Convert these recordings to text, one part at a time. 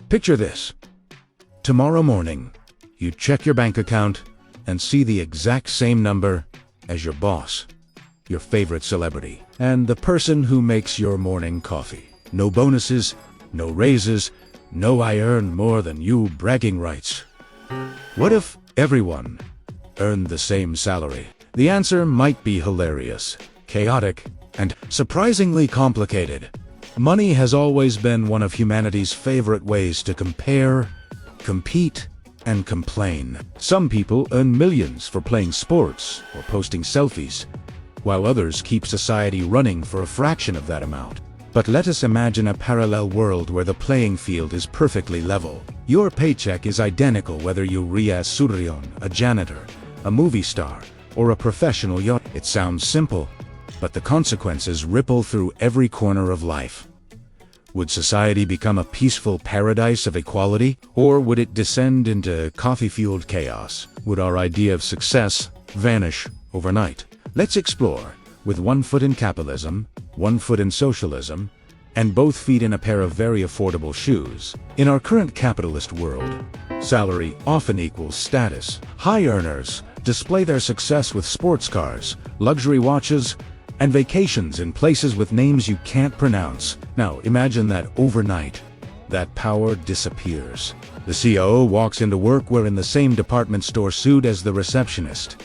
Picture this. Tomorrow morning, you check your bank account and see the exact same number as your boss, your favorite celebrity, and the person who makes your morning coffee. No bonuses, no raises, no "I earn more than you" bragging rights. What if everyone earned the same salary? The answer might be hilarious, chaotic, and surprisingly complicated. Money has always been one of humanity's favorite ways to compare, compete, and complain. Some people earn millions for playing sports or posting selfies, while others keep society running for a fraction of that amount. But let us imagine a parallel world where the playing field is perfectly level. Your paycheck is identical whether you're Riaz Suryon, a janitor, a movie star, or a professional yacht. It sounds simple, but the consequences ripple through every corner of life. Would society become a peaceful paradise of equality, or would it descend into coffee-fueled chaos? Would our idea of success vanish overnight? Let's explore, with one foot in capitalism, one foot in socialism, and both feet in a pair of very affordable shoes. In our current capitalist world, salary often equals status. High earners display their success with sports cars, luxury watches, and vacations in places with names you can't pronounce. Now, imagine that overnight, that power disappears. The COO walks into work wearing the same department store suit as the receptionist.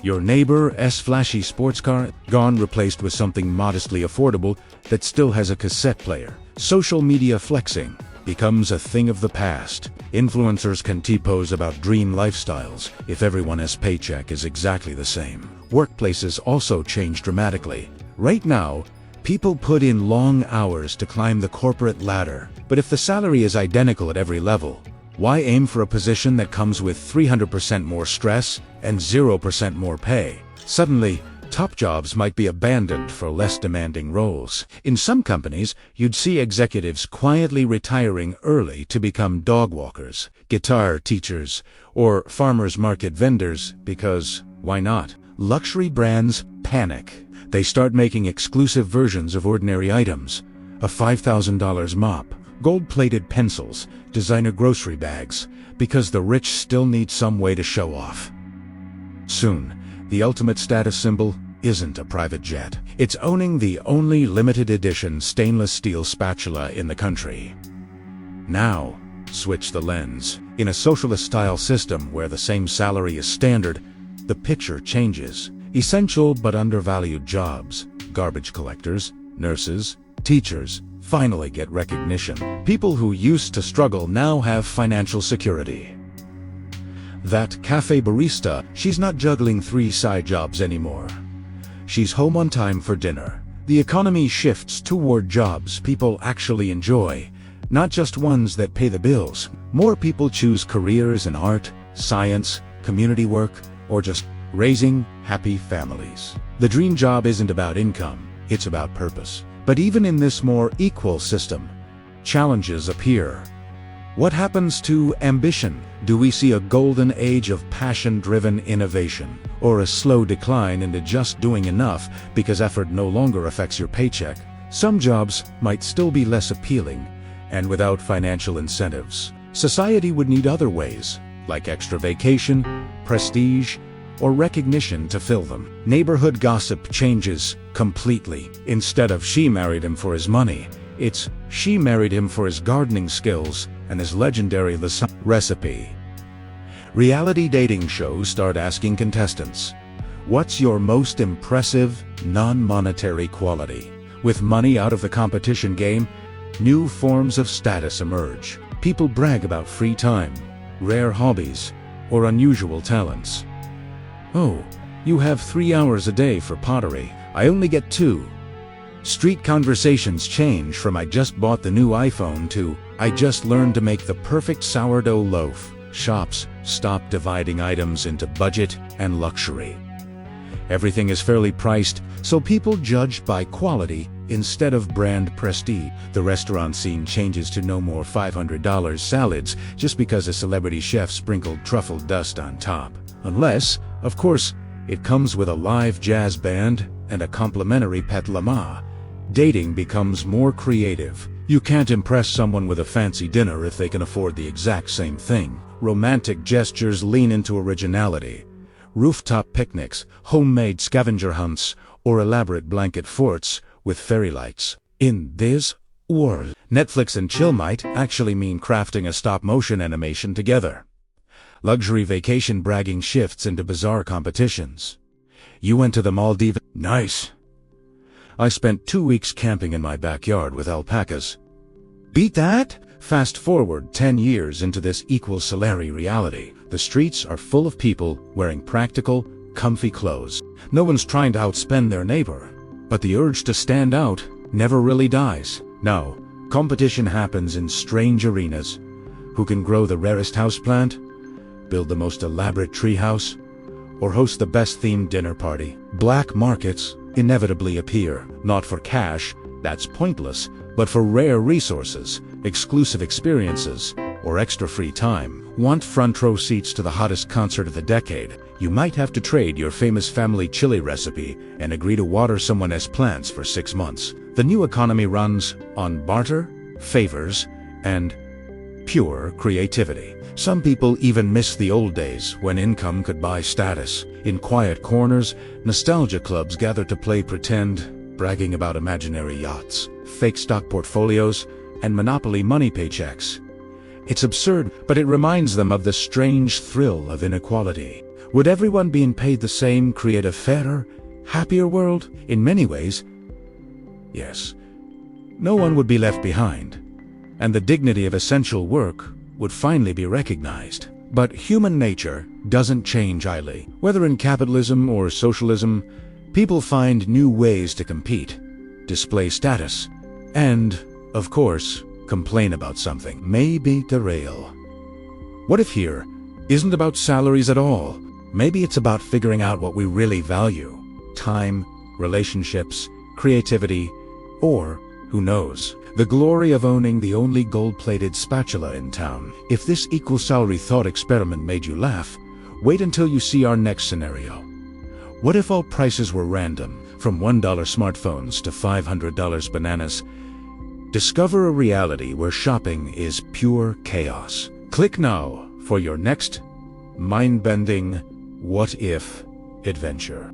Your neighbor's flashy sports car, gone, replaced with something modestly affordable that still has a cassette player. Social media flexing becomes a thing of the past. Influencers can T-pose about dream lifestyles if everyone's paycheck is exactly the same. Workplaces also change dramatically. Right now, people put in long hours to climb the corporate ladder. But if the salary is identical at every level, why aim for a position that comes with 300% more stress and 0% more pay? Suddenly, top jobs might be abandoned for less demanding roles. In some companies, you'd see executives quietly retiring early to become dog walkers, guitar teachers, or farmers market vendors because, why not? Luxury brands panic. They start making exclusive versions of ordinary items. A $5,000 mop, gold-plated pencils, designer grocery bags, because the rich still need some way to show off. Soon, the ultimate status symbol isn't a private jet. It's owning the only limited edition stainless steel spatula in the country. Now, switch the lens. In a socialist-style system where the same salary is standard, the picture changes. Essential but undervalued jobs, garbage collectors, nurses, teachers, finally get recognition. People who used to struggle now have financial security. That cafe barista, she's not juggling 3 side jobs anymore. She's home on time for dinner. The economy shifts toward jobs people actually enjoy, not just ones that pay the bills. More people choose careers in art, science, community work, or just raising happy families. The dream job isn't about income, it's about purpose. But even in this more equal system, challenges appear. What happens to ambition? Do we see a golden age of passion-driven innovation, or a slow decline into just doing enough because effort no longer affects your paycheck? Some jobs might still be less appealing, and without financial incentives, society would need other ways, like extra vacation, prestige, or recognition to fill them. Neighborhood gossip changes completely. Instead of "she married him for his money," it's "she married him for his gardening skills and his legendary lasagna recipe." Reality dating shows start asking contestants, "What's your most impressive non-monetary quality?" With money out of the competition game, new forms of status emerge. People brag about free time, rare hobbies, or unusual talents. "Oh, you have 3 hours a day for pottery. I only get 2. Street conversations change from "I just bought the new iPhone" to "I just learned to make the perfect sourdough loaf." Shops stop dividing items into budget and luxury. Everything is fairly priced, so people judge by quality instead of brand prestige. The restaurant scene changes to no more $500 salads just because a celebrity chef sprinkled truffle dust on top. Unless, of course, it comes with a live jazz band and a complimentary pet llama. Dating becomes more creative. You can't impress someone with a fancy dinner if they can afford the exact same thing. Romantic gestures lean into originality. Rooftop picnics, homemade scavenger hunts, or elaborate blanket forts with fairy lights. In this world, Netflix and chill might actually mean crafting a stop-motion animation together. Luxury vacation bragging shifts into bizarre competitions. You went to the Maldives? Nice. I spent 2 weeks camping in my backyard with alpacas. Beat that? Fast forward 10 years into this equal salary reality. The streets are full of people wearing practical, comfy clothes. No one's trying to outspend their neighbor. But the urge to stand out never really dies. No, competition happens in strange arenas. Who can grow the rarest houseplant, build the most elaborate treehouse, or host the best-themed dinner party? Black markets inevitably appear, not for cash, that's pointless, but for rare resources, exclusive experiences, or extra free time. Want front row seats to the hottest concert of the decade? You might have to trade your famous family chili recipe and agree to water someone else's plants for 6 months. The new economy runs on barter, favors, and pure creativity. Some people even miss the old days when income could buy status. In quiet corners, nostalgia clubs gather to play pretend, bragging about imaginary yachts, fake stock portfolios, and monopoly money paychecks. It's absurd, but it reminds them of the strange thrill of inequality. Would everyone being paid the same create a fairer, happier world? In many ways, yes. No one would be left behind, and the dignity of essential work would finally be recognized. But human nature doesn't change idly. Whether in capitalism or socialism, people find new ways to compete, display status, and, of course, complain about something. Maybe derail. What if here isn't about salaries at all? Maybe it's about figuring out what we really value. Time, relationships, creativity, or, who knows, the glory of owning the only gold-plated spatula in town. If this equal salary thought experiment made you laugh, wait until you see our next scenario. What if all prices were random, from $1 smartphones to $500 bananas? Discover a reality where shopping is pure chaos. Click now for your next mind-bending what-if adventure.